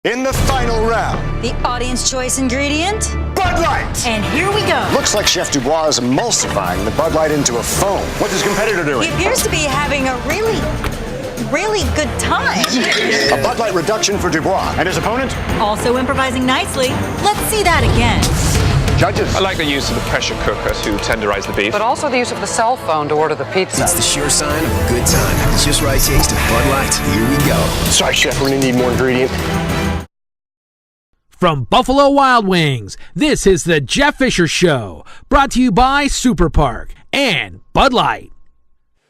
In the final round, the audience choice ingredient, Bud Light. And here we go. Looks like Chef Dubois is emulsifying the Bud Light into a foam. What's his competitor doing? He appears to be having a really good time. A Bud Light reduction for Dubois. And his opponent? Also improvising nicely. Let's see that again. Judges. I like the use of the pressure cooker to tenderize the beef. But also the use of the cell phone to order the pizza. It's the sure sign of a good time. It's just right taste of Bud Light. Here we go. Sorry, Chef, we're gonna need more ingredient. From Buffalo Wild Wings, this is the Jeff Fisher Show, brought to you by Super Park and Bud Light.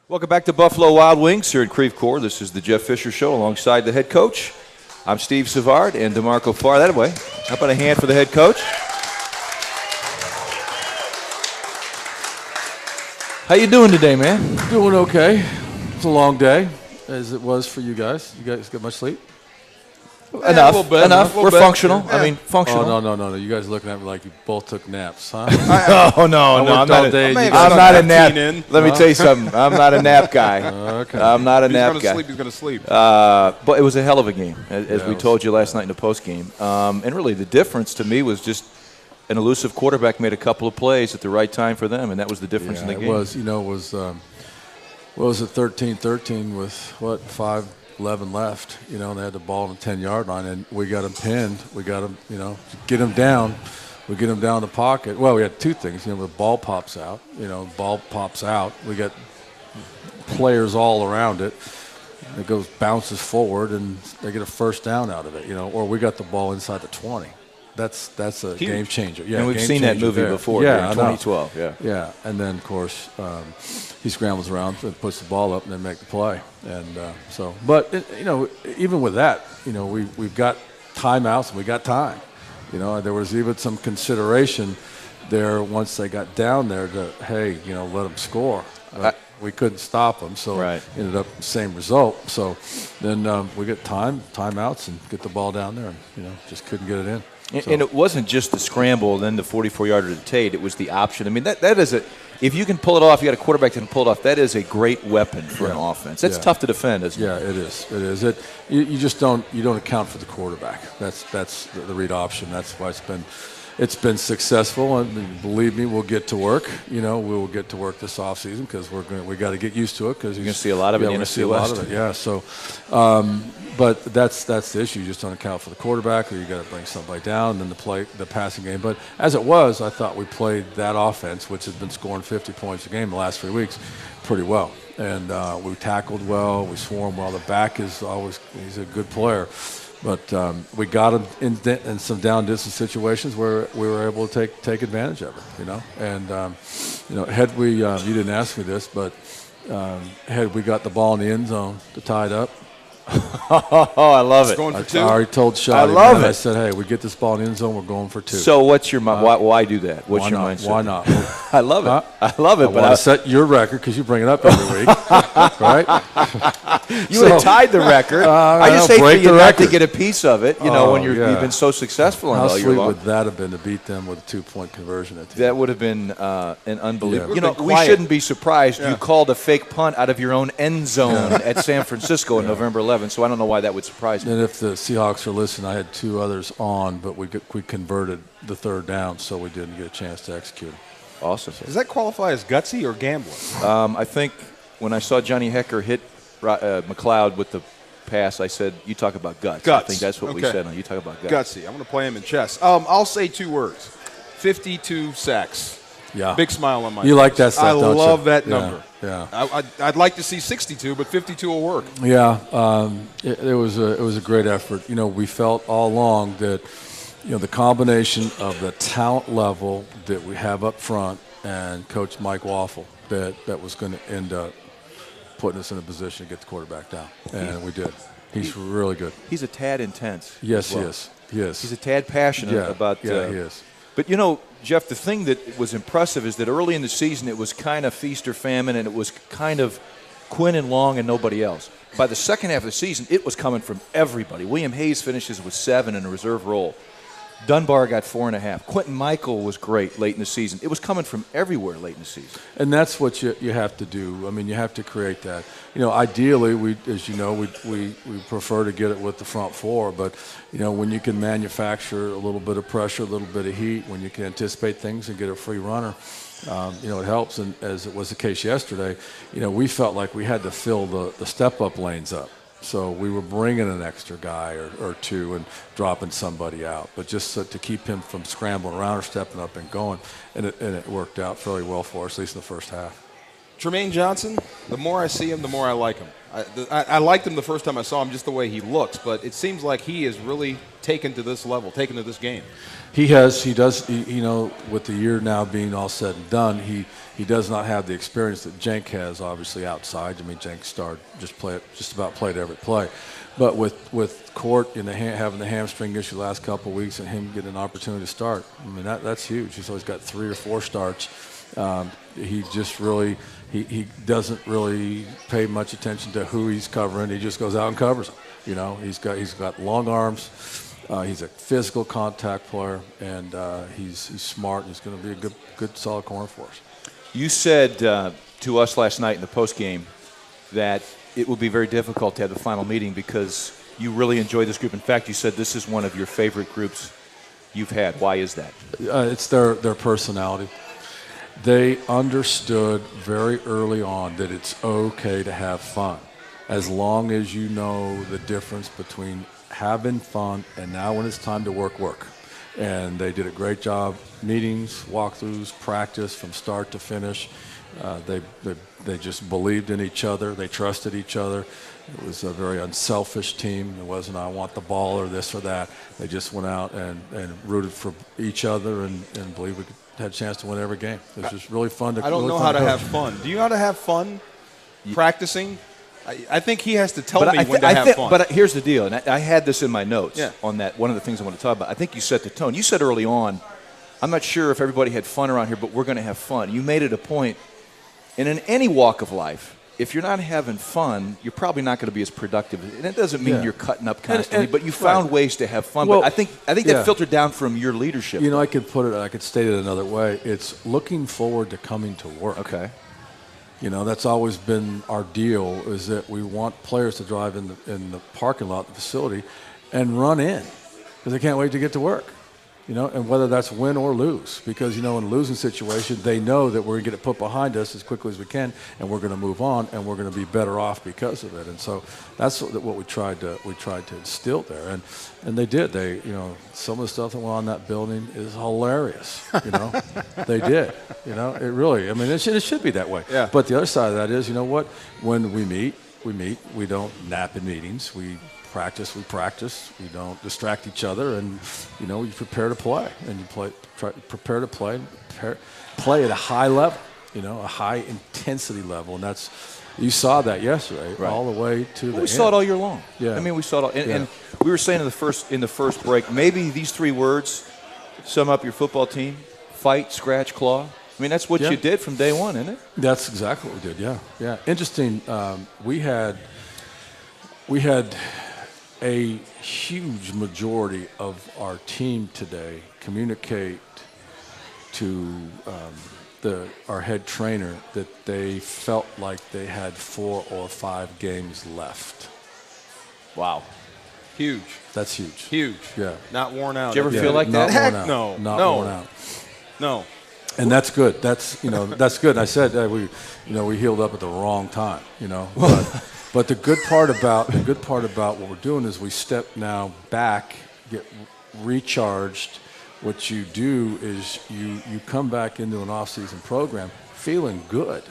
Welcome back to Buffalo Wild Wings here in Creve Coeur. This is the Jeff Fisher Show alongside the head coach. I'm Steve Savard and DeMarco Farr. That way. How about a hand for the head coach? How you doing today, man? Doing okay. It's a long day, as it was for you guys. You guys get much sleep? Enough. We're functional. Yeah. I mean, functional. Oh, no. You guys looking at me like you both took naps, huh? No. I'm not a nap. Let me tell you something. I'm not a nap guy. Okay. I'm not a nap guy. He's going to sleep. But it was a hell of a game, as we told you last night in the post game. And really, the difference to me was just an elusive quarterback made a couple of plays at the right time for them, and that was the difference in the game. It was, what was it, 13-13 with, 5:11 left, and they had the ball on the 10-yard line, and we got them pinned. We got them, get them down. We get them down the pocket. Well, we had two things. The ball pops out. We got players all around it. It bounces forward, and they get a first down out of it, or we got the ball inside the 20. That's a game changer. Yeah, and we've seen that movie before. Yeah, in 2012. Yeah, and then of course he scrambles around and puts the ball up and then make the play. And but even with that, we've got timeouts and we got time. There was even some consideration there once they got down there to let them score. We couldn't stop them, so ended up the same result. So then we get timeouts and get the ball down there, and just couldn't get it in. And it wasn't just the scramble and then the 44-yarder to Tate. It was the option. I mean, that is if you can pull it off, you got a quarterback that can pull it off, that is a great weapon for an offense. That's tough to defend, isn't it? Yeah, it is. It is. You just don't account for the quarterback. That's the read option. That's why it's been successful, and believe me, we'll get to work. We will get to work this offseason because we got to get used to it. Because you're going to see a lot of it in the NFC West. Yeah. So, but that's the issue. You just don't account for the quarterback, or you got to bring somebody down, and then the passing game. But as it was, I thought we played that offense, which has been scoring 50 points a game the last 3 weeks, pretty well. And we tackled well, we swarmed well. The back he's a good player. But we got him in some down distance situations where we were able to take advantage of it, And had we, you didn't ask me this, but had we got the ball in the end zone to tie it up. Oh, I love it. Going for two? I already told Shotty. I love it. I said, hey, we get this ball in the end zone, we're going for two. So what's your why do that? What's your mindset? Why not? I love it. I love it. I want to set your record because you bring it up every week, right? You would have tied the record. I just hate for you not to get a piece of it, when you've been so successful all year long. How sweet would that have been to beat them with a 2-point conversion at the end? That would have been an unbelievable. Yeah. We shouldn't be surprised. You called a fake punt out of your own end zone at San Francisco on November 11th, so I don't know why that would surprise me. And if the Seahawks are listening, I had two others on, but we converted the third down, so we didn't get a chance to execute. Awesome. Does that qualify as gutsy or gambling? I think when I saw Johnny Hecker hit McLeod with the pass, I said, you talk about guts. I think that's what we said. You talk about guts. Gutsy. I'm going to play him in chess. I'll say two words. 52 sacks. Yeah. Big smile on my face. You like that stuff, don't you? I love that number. Yeah. I'd like to see 62, but 52 will work. Yeah. It was a great effort. We felt all along that the combination of the talent level that we have up front and Coach Mike Waffle that was going to end up putting us in a position to get the quarterback down, and we did. He's really good. He's a tad intense. Yes, well. He is. He's a tad passionate about. He is. But Jeff, the thing that was impressive is that early in the season it was kind of feast or famine, and it was kind of Quinn and Long and nobody else. By the second half of the season, it was coming from everybody. William Hayes finishes with 7 in a reserve role. Dunbar got 4.5. Quentin Michael was great late in the season. It was coming from everywhere late in the season. And that's what you have to do. I mean, you have to create that. Ideally, we prefer to get it with the front four, but, when you can manufacture a little bit of pressure, a little bit of heat, when you can anticipate things and get a free runner, it helps. And as it was the case yesterday, we felt like we had to fill the step-up lanes up. So we were bringing an extra guy or two and dropping somebody out, but just to keep him from scrambling around or stepping up and going, and it worked out fairly well for us, at least in the first half. Tremaine Johnson, the more I see him, the more I like him. I liked him the first time I saw him, just the way he looks, but it seems like he is really taken to this level, taken to this game. He does. With the year now being all said and done, he does not have the experience that Jenk has, obviously, outside. I mean, Jenk just about played every play. But with Court having the hamstring issue last couple of weeks and him getting an opportunity to start, I mean, that's huge. He's always got 3 or 4 starts. He just really he doesn't really pay much attention to who he's covering. He just goes out and covers them. He's got long arms. He's a physical contact player, and he's smart, and he's going to be a good solid corner for us. You said to us last night in the postgame that it will be very difficult to have the final meeting because you really enjoy this group. In fact, you said this is one of your favorite groups you've had. Why is that? It's their personality. They understood very early on that it's okay to have fun, as long as you know the difference between having fun and now when it's time to work. And they did a great job. Meetings, walkthroughs, practice from start to finish. They just believed in each other. They trusted each other. It was a very unselfish team. It wasn't, I want the ball or this or that. They just went out and rooted for each other and believed we had a chance to win every game. It was just really fun to I don't know how to have fun. Do you know how to have fun practicing? I think he has to tell me when to have fun. But here's the deal, and I had this in my notes on that. One of the things I want to talk about. I think you set the tone. You said early on, I'm not sure if everybody had fun around here, but we're going to have fun. You made it a point, and in any walk of life, if you're not having fun, you're probably not going to be as productive. And it doesn't mean you're cutting up constantly, but you found ways to have fun. Well, but I think that filtered down from your leadership. I could state it another way. It's looking forward to coming to work. Okay. That's always been our deal, is that we want players to drive in the parking lot, the facility, and run in because they can't wait to get to work. And whether that's win or lose, because, in a losing situation, they know that we're going to get it put behind us as quickly as we can, and we're going to move on, and we're going to be better off because of it. And so that's what we tried to instill there, and they did. They, some of the stuff that went on in that building is hilarious. They did. It really. I mean, it should be that way. Yeah. But the other side of that is, when we meet. We don't nap in meetings. We practice. We don't distract each other, and you prepare to play, and you prepare to play, play at a high level, a high intensity level, and that's you saw that yesterday, all the way to the end. We saw it all year long. Yeah, I mean, we saw it all, and we were saying in the first break, maybe these 3 words sum up your football team: fight, scratch, claw. I mean, that's what you did from day one, isn't it? That's exactly what we did. Yeah. Interesting. We had a huge majority of our team today communicate to our head trainer that they felt like they had 4 or 5 games left. Wow. Huge. That's huge. Huge. Yeah. Not worn out. Did you ever feel like that? Heck no. Not no. worn out. No. And that's good. That's good. And I said we healed up at the wrong time. But the good part about what we're doing is we step now back, get recharged. What you do is you come back into an off-season program feeling good.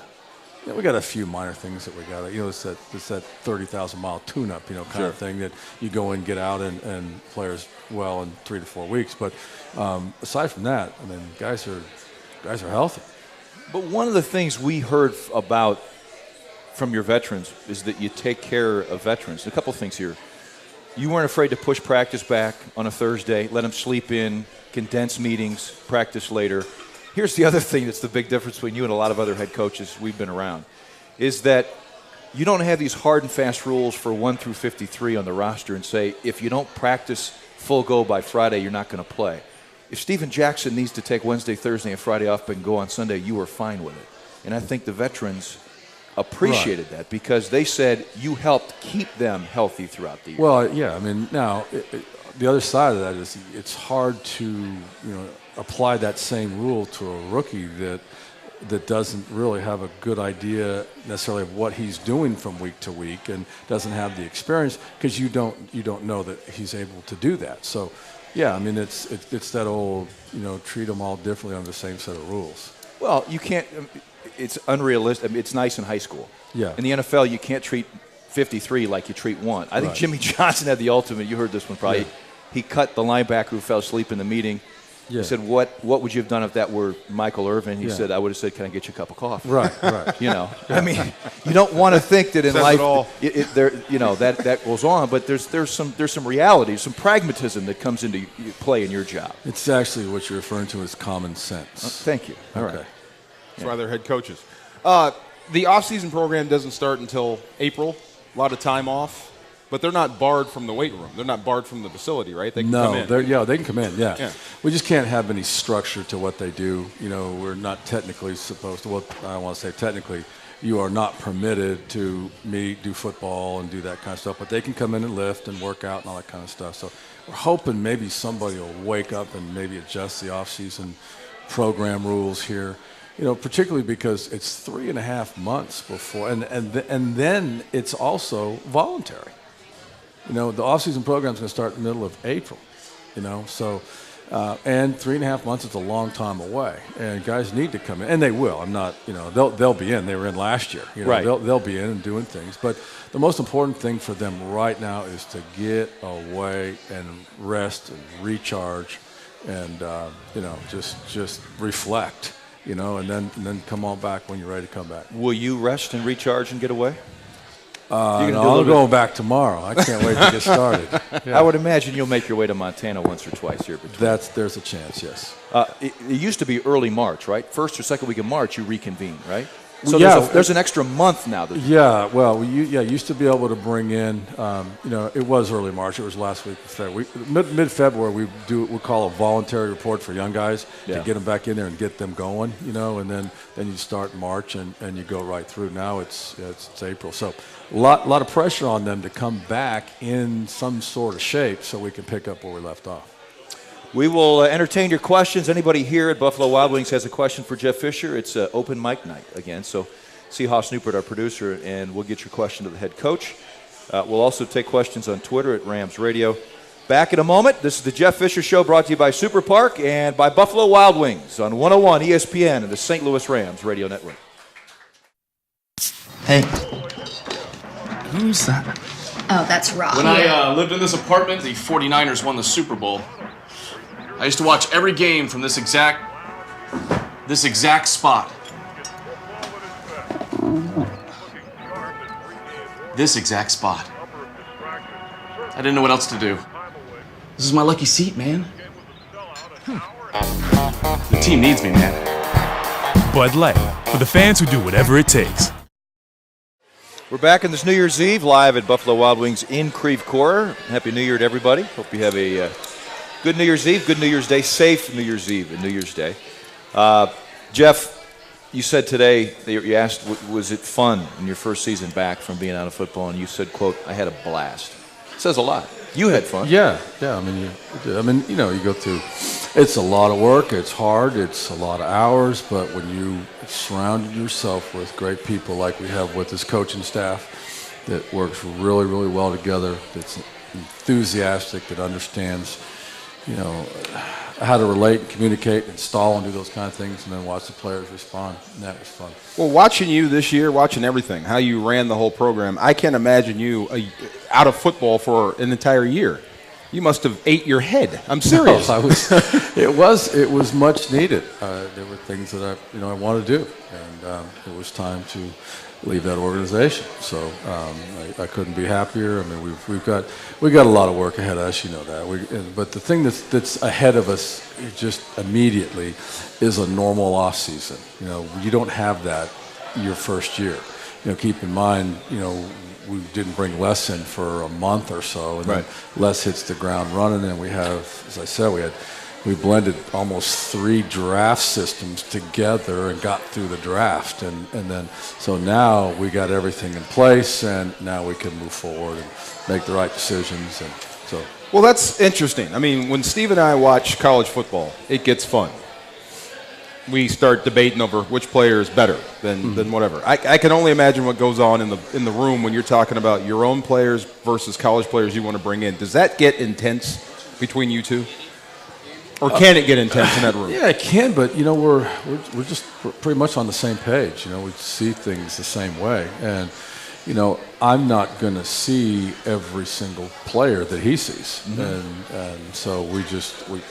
We got a few minor things that we got. It's that 30,000-mile tune-up, kind of thing that you go in, get out, and players well in 3 to 4 weeks. But aside from that, I mean, guys are healthy. But one of the things we heard about from your veterans is that you take care of veterans. A couple of things here. You weren't afraid to push practice back on a Thursday, let them sleep in, condense meetings, practice later. Here's the other thing that's the big difference between you and a lot of other head coaches we've been around, is that you don't have these hard and fast rules for 1 through 53 on the roster and say, if you don't practice full go by Friday, you're not going to play. If Steven Jackson needs to take Wednesday, Thursday, and Friday off but can go on Sunday, you were fine with it. And I think the veterans appreciated that because they said you helped keep them healthy throughout the year. Well, yeah, I mean, now the other side of that is it's hard to apply that same rule to a rookie that doesn't really have a good idea necessarily of what he's doing from week to week and doesn't have the experience because you don't know that he's able to do that. So, yeah, I mean, it's that old treat them all differently under the same set of rules. Well, you can't. It's unrealistic. I mean, it's nice in high school. Yeah. In the NFL, you can't treat 53 like you treat one. I think Jimmy Johnson had the ultimate. You heard this one probably. Yeah. He cut the linebacker who fell asleep in the meeting. Yeah. He said, "What would you have done if that were Michael Irvin?" He said, "I would have said, 'Can I get you a cup of coffee?'" Right. I mean, you don't want to think that in life, that goes on. But there's some reality, some pragmatism that comes into play in your job. It's actually what you're referring to as common sense. Thank you. All right. That's why they're head coaches. The off-season program doesn't start until April. A lot of time off. But they're not barred from the weight room. They're not barred from the facility, right? They can come in. They can come in, yeah. We just can't have any structure to what they do. We're not technically supposed to. Well, I don't want to say technically. You are not permitted to meet, do football, and do that kind of stuff. But they can come in and lift and work out and all that kind of stuff. So we're hoping maybe somebody will wake up and maybe adjust the off-season program rules here. Particularly because it's 3.5 months before, and then it's also voluntary. The off-season program is going to start in the middle of April. So and 3.5 months is a long time away, and guys need to come in, and they will. I'm not, they'll be in. They were in last year. Right. They'll be in and doing things. But the most important thing for them right now is to get away and rest and recharge, and just reflect. And then come on back when you're ready to come back. Will you rest and recharge and get away? I'm going back tomorrow. I can't wait to get started. Yeah. I would imagine you'll make your way to Montana once or twice here. There's a chance, yes. It used to be early March, right? First or second week of March, you reconvene, right? So yeah, there's an extra month now. Used to be able to bring in, it was early March. It was last week of February. Mid-February, we call a voluntary report for young guys to get them back in there and get them going, and then you start March and you go right through. Now it's April. So a lot of pressure on them to come back in some sort of shape so we can pick up where we left off. We will entertain your questions. Anybody here at Buffalo Wild Wings has a question for Jeff Fisher, it's open mic night again. So see Haas Newport, our producer, and we'll get your question to the head coach. We'll also take questions on Twitter at Rams Radio. Back in a moment. This is the Jeff Fisher Show brought to you by Super Park and by Buffalo Wild Wings on 101 ESPN and the St. Louis Rams Radio Network. Hey. Who's that? Oh, that's Rob. When I lived in this apartment, the 49ers won the Super Bowl. I used to watch every game from this exact spot. This exact spot. I didn't know what else to do. This is my lucky seat, man. The team needs me, man. Bud Light, for the fans who do whatever it takes. We're back in this New Year's Eve live at Buffalo Wild Wings in Creve Coeur. Happy New Year to everybody. Hope you have a good New Year's Eve, good New Year's Day, safe New Year's Eve and New Year's Day. Jeff, you said today, you asked, was it fun in your first season back from being out of football? And you said, quote, I had a blast. It says a lot. You had fun. Yeah. I mean, you go through, it's a lot of work, it's hard, it's a lot of hours, but when you surround yourself with great people like we have with this coaching staff that works really, really well together, that's enthusiastic, that understands, how to relate and communicate, install and do those kind of things, and then watch the players respond. And that was fun. Well, watching you this year, watching everything, how you ran the whole program, I can't imagine you out of football for an entire year. You must have ate your head. I'm serious. No, it was much needed. There were things that I wanted to do, and it was time to leave that organization. So I couldn't be happier. I mean, we've got a lot of work ahead of us, that. But the thing that's ahead of us just immediately is a normal off season. You don't have that your first year. keep in mind, we didn't bring Les in for a month or so, and then Les hits the ground running, and we have, as I said, we blended almost 3 draft systems together and got through the draft, and then so now we got everything in place, and now we can move forward and make the right decisions, and so. Well, that's interesting. I mean, when Steve and I watch college football, it gets fun. We start debating over which player is better than whatever. I can only imagine what goes on in the room when you're talking about your own players versus college players you want to bring in. Does that get intense between you two? Or can it get intense in that room? Yeah, it can, but we're pretty much on the same page. We see things the same way, and I'm not going to see every single player that he sees, and so we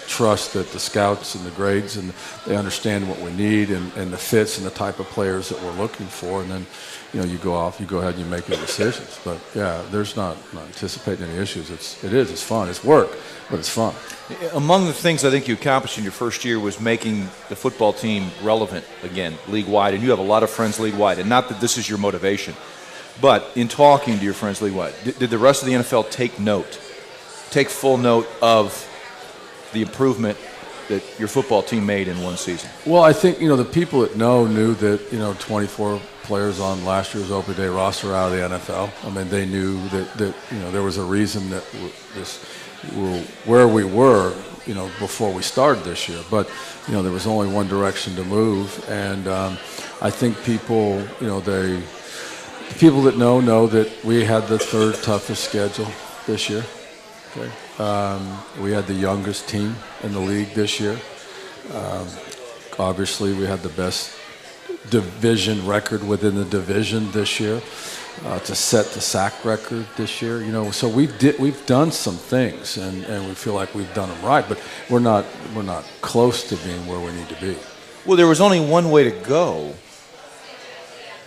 trust that the scouts and the grades and they understand what we need and the fits and the type of players that we're looking for, and then you go ahead and you make your decisions. But yeah, there's not anticipating any issues. It's fun. It's work, but it's fun. Among the things I think you accomplished in your first year was making the football team relevant again, league-wide, and you have a lot of friends league-wide, and not that this is your motivation, but in talking to your friends league-wide, did the rest of the NFL take full note of the improvement that your football team made in one season? Well, I think, the people that knew that, 24 players on last year's open day roster out of the NFL. I mean, they knew that there was a reason that where we were, before we started this year. But, there was only one direction to move. And I think people, the people that know that we had the 3rd toughest schedule this year. Okay. We had the youngest team in the league this year. Obviously, we had the best division record within the division this year to set the sack record this year. So we've done some things, and we feel like we've done them right, but we're not close to being where we need to be. Well, there was only one way to go,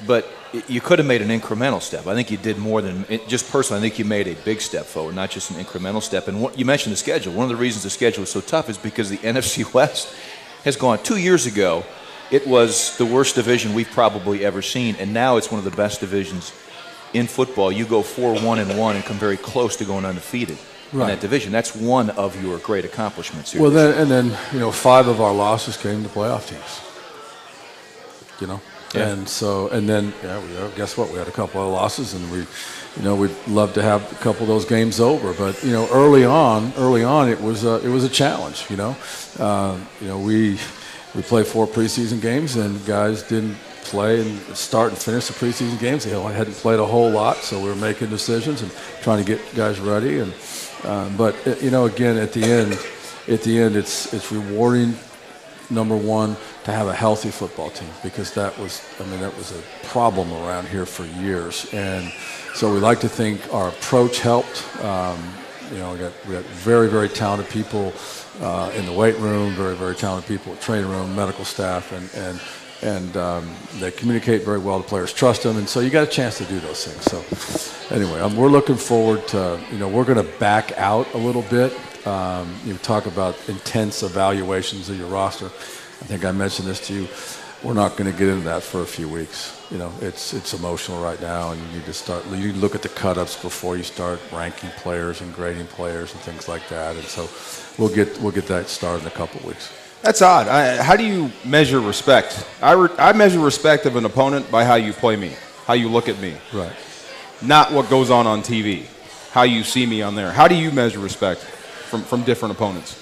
but you could have made an incremental step. I think you did more than just personally. I think you made a big step forward, not just an incremental step. And you mentioned the schedule. One of the reasons the schedule is so tough is because the NFC West has gone. 2 years ago, it was the worst division we've probably ever seen, and now it's one of the best divisions in football. You go 4-1-1 and come very close to going undefeated in that division. That's one of your great accomplishments here. Well, then 5 of our losses came to playoff teams. Yeah. And then guess what? We had a couple of losses, and we'd love to have a couple of those games over. But early on, it was a challenge. We played 4 preseason games, and guys didn't play and start and finish the preseason games. They hadn't played a whole lot, so we were making decisions and trying to get guys ready. And but again, at the end, it's rewarding. Number one, to have a healthy football team, because that was a problem around here for years, and so we like to think our approach helped. We got very, very talented people in the weight room, very, very talented people in the training room, medical staff, and they communicate very well. The players trust them, and so you got a chance to do those things. So anyway, we're looking forward to, we're going to back out a little bit. You talk about intense evaluations of your roster. I think I mentioned this to you. We're not going to get into that for a few weeks. It's emotional right now, and you need to start. You need to look at the cut-ups before you start ranking players and grading players and things like that. And so we'll get that started in a couple of weeks. That's odd. How do you measure respect? I measure respect of an opponent by how you play me, how you look at me. Right. Not what goes on TV, how you see me on there. How do you measure respect from different opponents?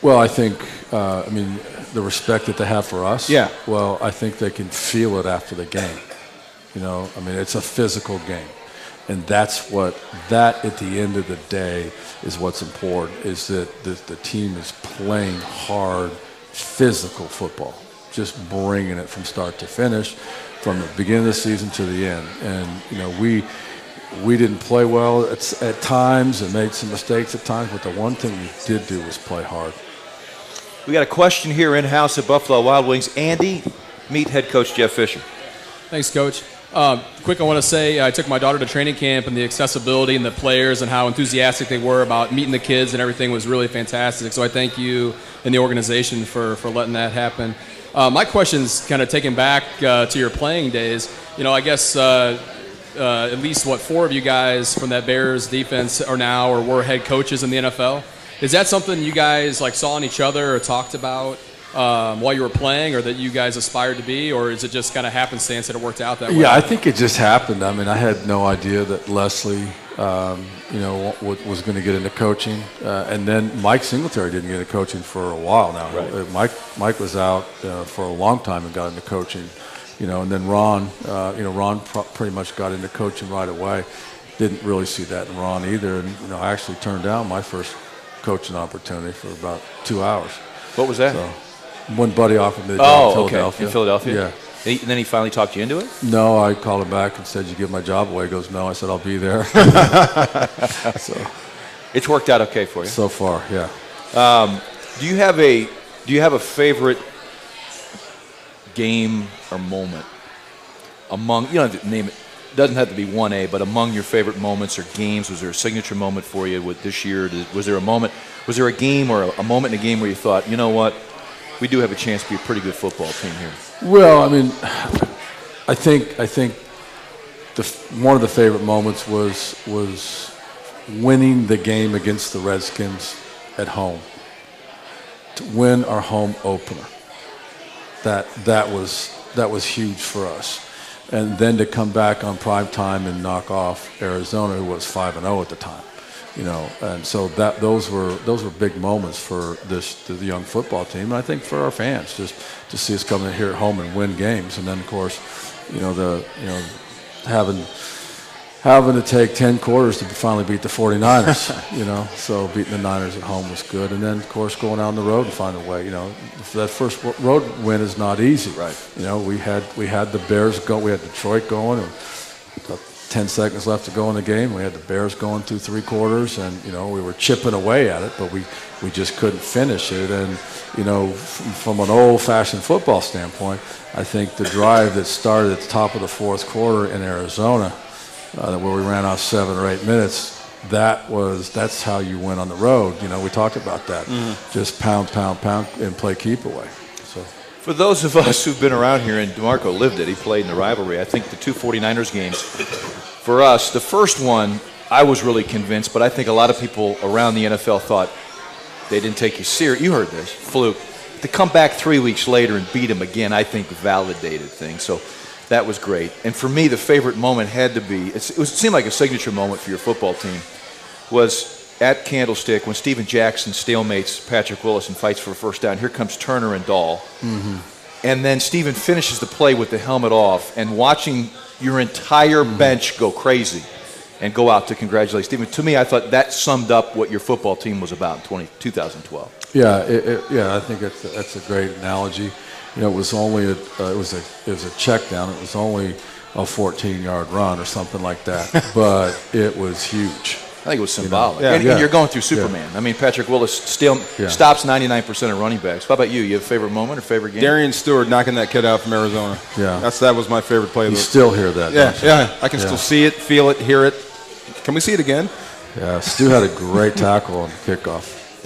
Well, I think, the respect that they have for us. Yeah. Well, I think they can feel it after the game. It's a physical game. And that's at the end of the day is what's important, is that the team is playing hard, physical football, just bringing it from start to finish, from the beginning of the season to the end. And, we didn't play well at times and made some mistakes at times, but the one thing we did do was play hard. We got a question here in-house at Buffalo Wild Wings. Andy, meet head coach Jeff Fisher. Thanks, Coach. Quick, I want to say I took my daughter to training camp, and the accessibility and the players and how enthusiastic they were about meeting the kids and everything was really fantastic. So I thank you and the organization for letting that happen. My question's kind of taken back to your playing days. I guess at least, 4 of you guys from that Bears defense are now or were head coaches in the NFL. Is that something you guys saw in each other or talked about while you were playing, or that you guys aspired to be, or is it just kind of happenstance that it worked out that way? Yeah, I think it just happened. I mean, I had no idea that Leslie, was going to get into coaching, and then Mike Singletary didn't get into coaching for a while now. Right. Mike was out for a long time and got into coaching, and then Ron, pretty much got into coaching right away. Didn't really see that in Ron either, and I actually turned down my first coaching opportunity for about 2 hours. What was that? So, one buddy offered me the job in Philadelphia. Okay. In Philadelphia? Yeah. And then he finally talked you into it? No, I called him back and said, "You give my job away?" He goes, "No." I said, "I'll be there." So it's worked out okay for you so far. Yeah. Do you have a favorite game or moment among, you don't have to name it, doesn't have to be 1A, but among your favorite moments or games? Was there a signature moment for you with this year? Was there a game or a moment in a game where you thought, you know what, we do have a chance to be a pretty good football team here? Well, I mean, I think one of the favorite moments was winning the game against the Redskins at home, to win our home opener. That was huge for us, and then to come back on prime time and knock off Arizona, who was 5-0 at the time, and so those were big moments for the young football team, and I think for our fans, just to see us come in here at home and win games, and then of course, having to take 10 quarters to finally beat the 49ers, so beating the Niners at home was good, and then of course going out on the road and find a way, that first road win is not easy. Right. We had the Bears go, we had Detroit going, and 10 seconds left to go in the game. We had the Bears going through 3 quarters, and we were chipping away at it, but we just couldn't finish it. And from an old-fashioned football standpoint, I think the drive that started at the top of the 4th quarter in Arizona, where we ran off 7 or 8 minutes, that's how you win on the road. We talked about that. Mm-hmm. Just pound, and play keep away. So. For those of us who've been around here, and DeMarco lived it, he played in the rivalry, I think the 2 49ers games, for us, the first one, I was really convinced, but I think a lot of people around the NFL thought they didn't take you serious. You heard this, fluke. To come back 3 weeks later and beat them again, I think validated things. So that was great. And for me, the favorite moment had to be, it seemed like a signature moment for your football team, was at Candlestick when Steven Jackson stalemates Patrick Willis and fights for a first down. Here comes Turner and Dahl. Mm-hmm. And then Steven finishes the play with the helmet off, and watching your entire bench go crazy and go out to congratulate Steven. To me, I thought that summed up what your football team was about in 2012. Yeah, I think that's a great analogy. It was only it was a check down. It was only a 14-yard run or something like that, but it was huge. I think it was symbolic. And you're going through Superman. Yeah. I mean, Patrick Willis stops 99% of running backs. How about you? You have a favorite moment or favorite game? Darian Stewart knocking that kid out from Arizona. Yeah. That was my favorite play. You still hear that, don't you? Yeah. I can still see it, feel it, hear it. Can we see it again? Yeah, Stu had a great tackle on the kickoff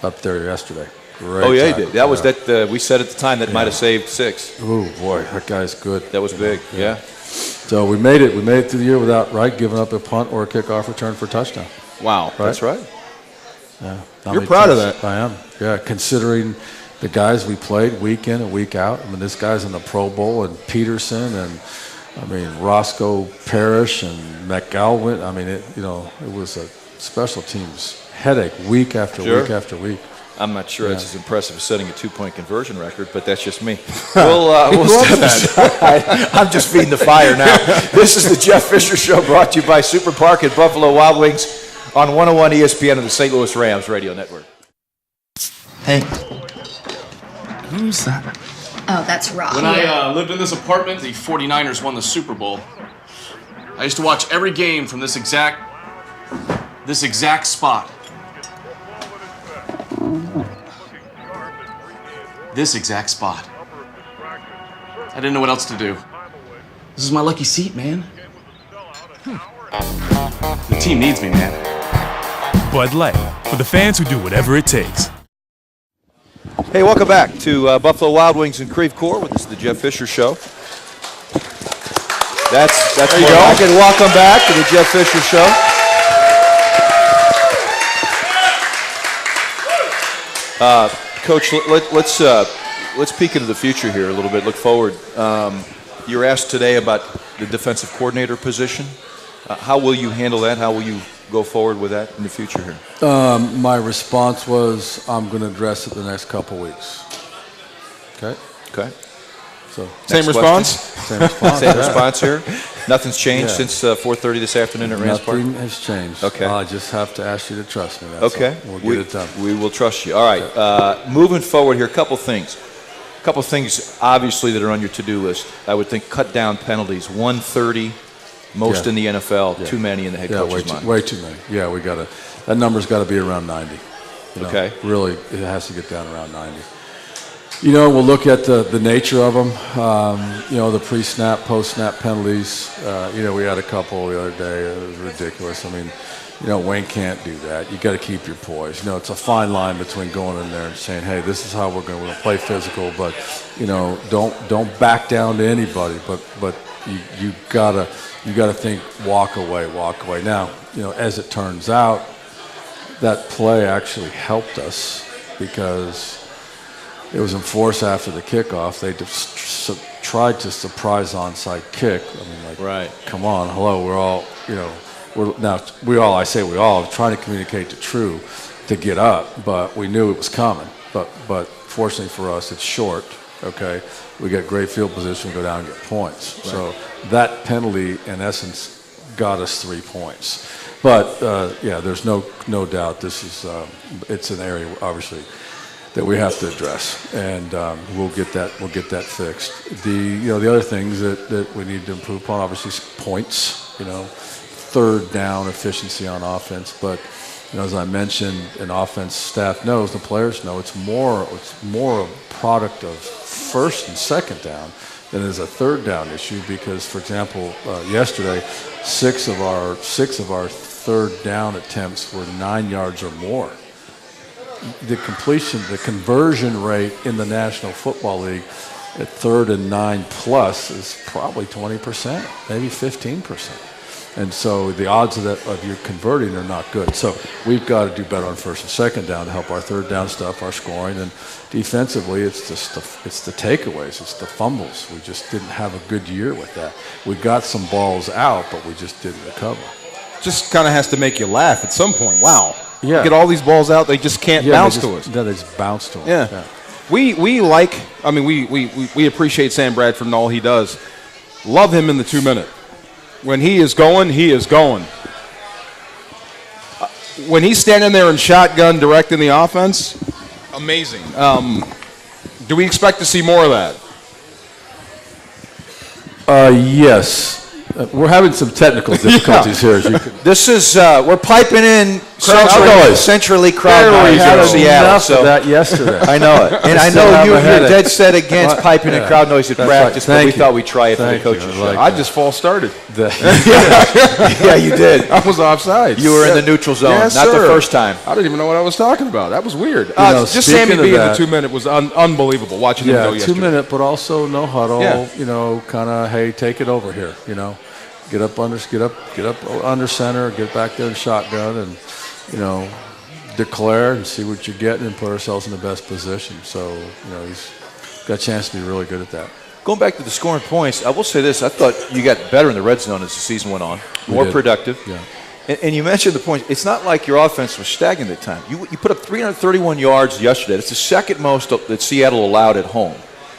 up there yesterday. Great he tackle. did. That was that. We said at the time that might have saved 6. Oh boy, that guy's good. That was big. Yeah. So we made it. We made it through the year without giving up a punt or a kickoff return for a touchdown. Wow, that's right. Yeah, you're proud of that. I am. Yeah, considering the guys we played week in and week out. I mean, this guy's in the Pro Bowl, and Peterson, and Roscoe Parrish and McGowan. I mean, it was a special teams headache week after week after week. I'm not sure it's as impressive as setting a 2-point conversion record, but that's just me. We'll step aside. I'm just feeding the fire now. This is the Jeff Fisher Show, brought to you by Super Park at Buffalo Wild Wings on 101 ESPN and the St. Louis Rams radio network. Hey. Who's that? Oh, that's Rob. When I lived in this apartment, the 49ers won the Super Bowl. I used to watch every game from this exact spot. This exact spot. I didn't know what else to do. This is my lucky seat, man. The team needs me, man. Bud Light, for the fans who do whatever it takes. Hey, welcome back to Buffalo Wild Wings and Creve Coeur. This is the Jeff Fisher Show. That's there you go. I can welcome back to the Jeff Fisher Show. Coach, let's peek into the future here a little bit. Look forward. You were asked today about the defensive coordinator position. How will you handle that? How will you go forward with that in the future here? My response was, I'm going to address it the next couple weeks. Okay. Okay. So same response. Same response. Same response here. Nothing's changed since 4:30 this afternoon at Rams Park. Nothing has changed. Okay. I just have to ask you to trust me. That's okay. all. We'll get it done. We will trust you. All right. Moving forward here, a couple things. Obviously that are on your to-do list. I would think cut down penalties. 130, most in the NFL. Too many in the head coach's mind. Way too many. Yeah, we got to. That number's got to be around 90. Okay. Really, it has to get down around 90. We'll look at the nature of them. The pre-snap, post-snap penalties. We had a couple the other day. It was ridiculous. I mean, Wayne can't do that. You got to keep your poise. It's a fine line between going in there and saying, "Hey, this is how we're going to play physical," but don't back down to anybody. But you gotta think, walk away. Now, as it turns out, that play actually helped us because it was enforced after the kickoff. They just tried to surprise onside kick. right. Come on, hello, we're all, I say we all, trying to communicate to True to get up, but we knew it was coming. But fortunately for us, it's short, okay? We get great field position, go down and get points. Right. So that penalty, in essence, got us 3 points. But, there's no doubt this is, it's an area, obviously, that we have to address, and we'll get that fixed. The other things that we need to improve upon, obviously, is points. Third down efficiency on offense. But as I mentioned, an offense staff knows, the players know, it's more a product of first and second down than it is a third down issue. Because, for example, yesterday, six of our third down attempts were 9 yards or more. The conversion rate in the National Football League at 3rd and 9+ is probably 20%, maybe 15%. And so the odds of you converting are not good. So we've got to do better on first and second down to help our third down stuff, our scoring. And defensively, it's the takeaways, it's the fumbles. We just didn't have a good year with that. We got some balls out, but we just didn't recover. Just kind of has to make you laugh at some point. Wow. Yeah. Get all these balls out, they just can't bounce to us. No, they just bounce to us. Yeah. We appreciate Sam Bradford and all he does. Love him in the 2-minute. When he is going, he is going. When he's standing there in shotgun directing the offense, amazing. Do we expect to see more of that? Yes. We're having some technical difficulties here. This is we're piping in centrally crowd noise in Seattle. Enough of that yesterday. I know it, and I know you're dead set against piping in crowd noise at practice, but we thought we'd try it for the coaches' show. I just false started. Yeah, you did. I was offside. You were in the neutral zone, yes, not the first time. I didn't even know what I was talking about. That was weird. Just Sammy being in the 2-minute was unbelievable. Watching him go yesterday. 2-minute, but also no huddle. Yeah. Kind of, hey, take it over here. Get up under center, get back there and shotgun, and declare and see what you're getting and put ourselves in the best position. So he's got a chance to be really good at that. Going back to the scoring points, I will say this: I thought you got better in the red zone as the season went on, more productive. Yeah. And you mentioned the points. It's not like your offense was stagnant at the time. You put up 331 yards yesterday. That's the second most that Seattle allowed at home,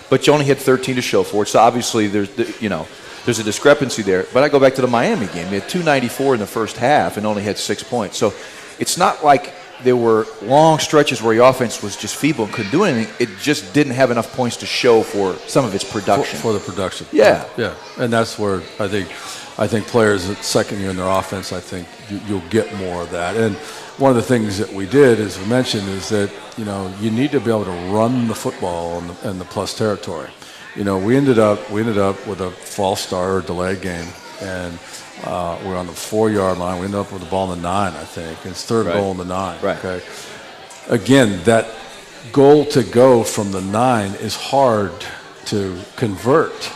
but you only had 13 to show for it. So obviously there's a discrepancy there. But I go back to the Miami game. You had 294 in the first half and only had 6 points. So it's not like there were long stretches where your offense was just feeble and couldn't do anything. It just didn't have enough points to show for some of its production. For the production. Yeah. Yeah. And that's where I think players at second year in their offense, I think you'll get more of that. And one of the things that we did, as we mentioned, is that, you need to be able to run the football in the plus territory. We ended up with a false start or delayed game, and we're on the 4-yard line. We ended up with the ball in the 9, I think. It's third goal in the 9. Right. Okay. Again, that goal to go from the 9 is hard to convert,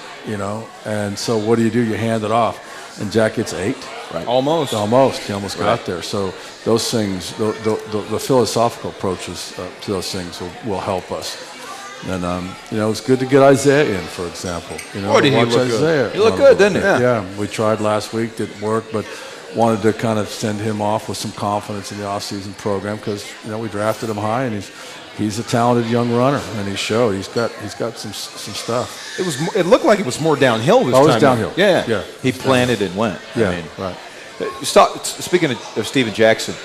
And so what do? You hand it off, and Jack gets 8. Right. Almost. He almost got there. So those things, the philosophical approaches to those things will help us. And it's good to get Isaiah in, for example. Boy, did he look Isaiah good. He looked good, didn't he? Yeah. We tried last week, didn't work, but wanted to kind of send him off with some confidence in the offseason program because we drafted him high, and he's a talented young runner, and he showed he's got some stuff. It looked like it was more downhill this time. Oh, it was downhill. Yeah. He planted and went. Yeah, right. Speaking of Steven Jackson,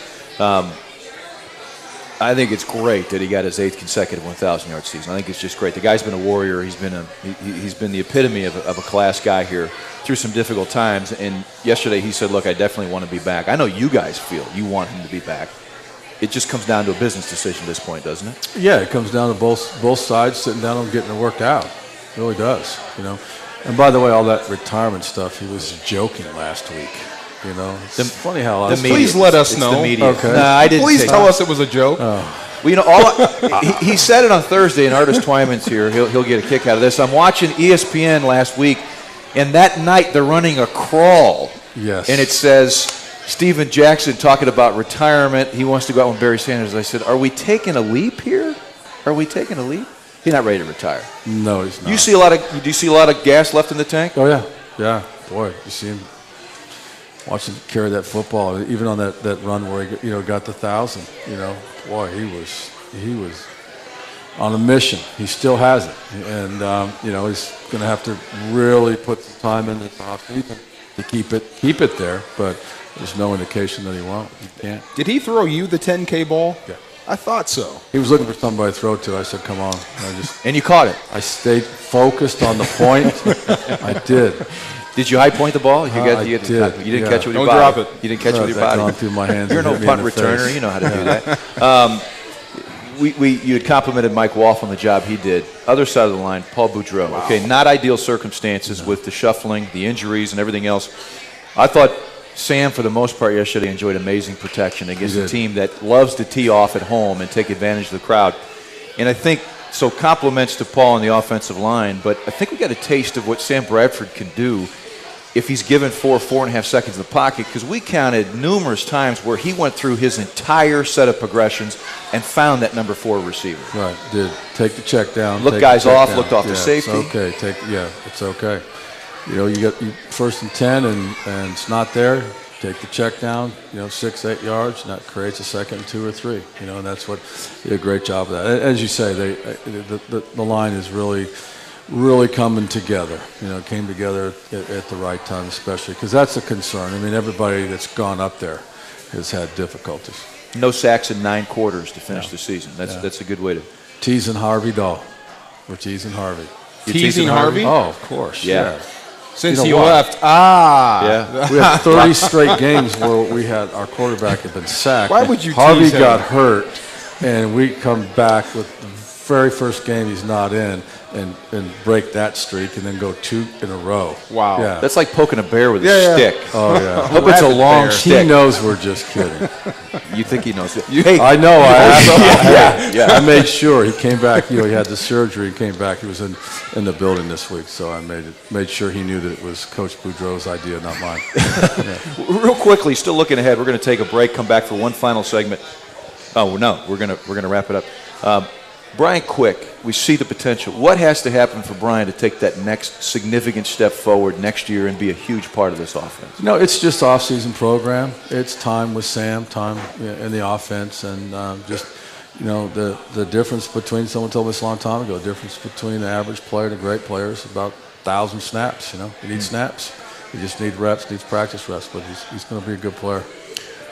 I think it's great that he got his 8th consecutive 1,000-yard season. I think it's just great. The guy's been a warrior. He's been the epitome of a class guy here through some difficult times. And yesterday he said, "Look, I definitely want to be back." I know you guys feel you want him to be back. It just comes down to a business decision at this point, doesn't it? Yeah, it comes down to both sides sitting down and getting it worked out. It really does, And by the way, all that retirement stuff, he was joking last week. It's funny how please let us know. The media. Okay. No, I didn't. Please tell us it was a joke. Well, he said it on Thursday, and Artis Twyman's here. He'll get a kick out of this. I'm watching ESPN last week, and that night they're running a crawl. Yes. And it says Steven Jackson talking about retirement. He wants to go out with Barry Sanders. I said, "Are we taking a leap here? Are we taking a leap?" He's not ready to retire. No, he's not. Do you see a lot of gas left in the tank? Oh yeah. Boy, you see him. Watch him carry that football, even on that run where he got the 1,000. Boy, he was on a mission. He still has it, and he's going to have to really put some time in this offseason to keep it there. But there's no indication that he won't. He can't. Did he throw you the 10K ball? Yeah. I thought so. He was looking for somebody to throw to. I said, "Come on." And you caught it. I stayed focused on the point. I did. Did you high point the ball? You did. You didn't catch it with your Don't body. drop it. You didn't catch it with your body. Gone through my hands. You're no punt returner. You know how to do that. You had complimented Mike Wolf on the job he did. Other side of the line, Paul Boudreau. Wow. Okay, not ideal circumstances with the shuffling, the injuries, and everything else. I thought Sam, for the most part yesterday, enjoyed amazing protection against a team that loves to tee off at home and take advantage of the crowd. And I think, so compliments to Paul on the offensive line, but I think we got a taste of what Sam Bradford can do if he's given 4.5 seconds in the pocket, because we counted numerous times where he went through his entire set of progressions and found that number 4 receiver. Right, did. Take the check down. Looked guys off, looked off the safety. It's okay. It's okay. You got 1st and 10 and it's not there. Take the check down, 6-8 yards, and that creates a 2nd and 2 or 3. And that's what he did a great job of that. As you say, the line is really coming together. Came together at the right time, especially because that's a concern. I mean, everybody that's gone up there has had difficulties. No sacks in 9 quarters to finish the season. That's a good way to. Teasing Harvey Dahl. We're teasing Harvey. Teasing Harvey? Oh, of course. Yeah. Since he left. Yeah. We had 30 straight games where we had our quarterback had been sacked. Why would you Harvey tease him? got hurt, and we come back with the very first game he's not in and break that streak and then go 2 in a row. Wow. Yeah. That's like poking a bear with a stick. Oh, yeah. Hope it's a long stick. He knows we're just kidding. You think he knows it? Hey, I know. I asked him. Yeah. I made sure he came back. He had the surgery. He came back. He was in the building this week, so I made sure he knew that it was Coach Boudreau's idea, not mine. Real quickly, still looking ahead. We're going to take a break. Come back for one final segment. Oh no, we're gonna wrap it up. Brian Quick, we see the potential. What has to happen for Brian to take that next significant step forward next year and be a huge part of this offense? No, it's just off-season program. It's time with Sam, time in the offense, and just the difference between, someone told me this a long time ago, the difference between the average player and a great player is about 1,000 snaps. You need snaps. You just need reps, needs practice reps, but he's going to be a good player.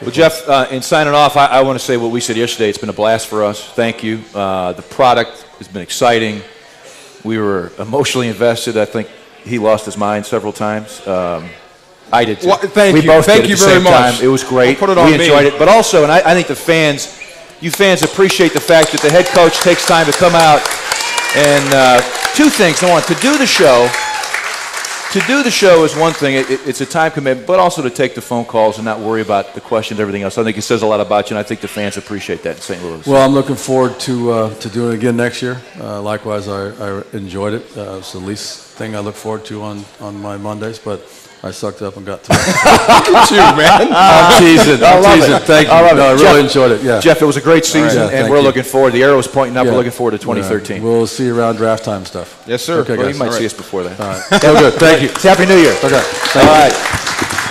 Well, Jeff, in signing off, I want to say what we said yesterday. It's been a blast for us. Thank you. The product has been exciting. We were emotionally invested. I think he lost his mind several times. I did too. Well, thank you. Both Thank did you at the very same much. time. It was great. I'll put it on we enjoyed me. it. But also, and I think you fans appreciate the fact that the head coach takes time to come out and 2 things. I want to do the show, to do the show is one thing. It's a time commitment, but also to take the phone calls and not worry about the questions, everything else. I think it says a lot about you, and I think the fans appreciate that in St. Louis. Well, I'm looking forward to doing it again next year. Likewise, I enjoyed it. It's the least thing I look forward to on my Mondays, but I sucked up and got through it. Look at you, man. I'm teasing. I love teasing. it. Thank you. I love it. No, I Jeff, really enjoyed it. Yeah. Jeff, it was a great season, Right, yeah, and thank we're you. looking forward. The arrow is pointing up. Yeah. We're looking forward to 2013. We'll see you around draft time stuff. Yes, sir. Okay, Well, guys. you might All see right. us before that. All right. So good. Thank you. Happy New Year. Okay. All right.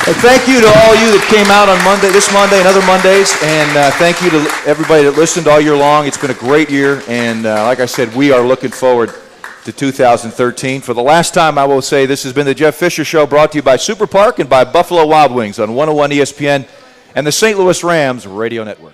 And thank you to all you that came out on this Monday and other Mondays. And thank you to everybody that listened all year long. It's been a great year. And like I said, we are looking forward to 2013. For the last time, I will say this has been the Jeff Fisher Show, brought to you by Super Park and by Buffalo Wild Wings on 101 ESPN and the St. Louis Rams Radio Network.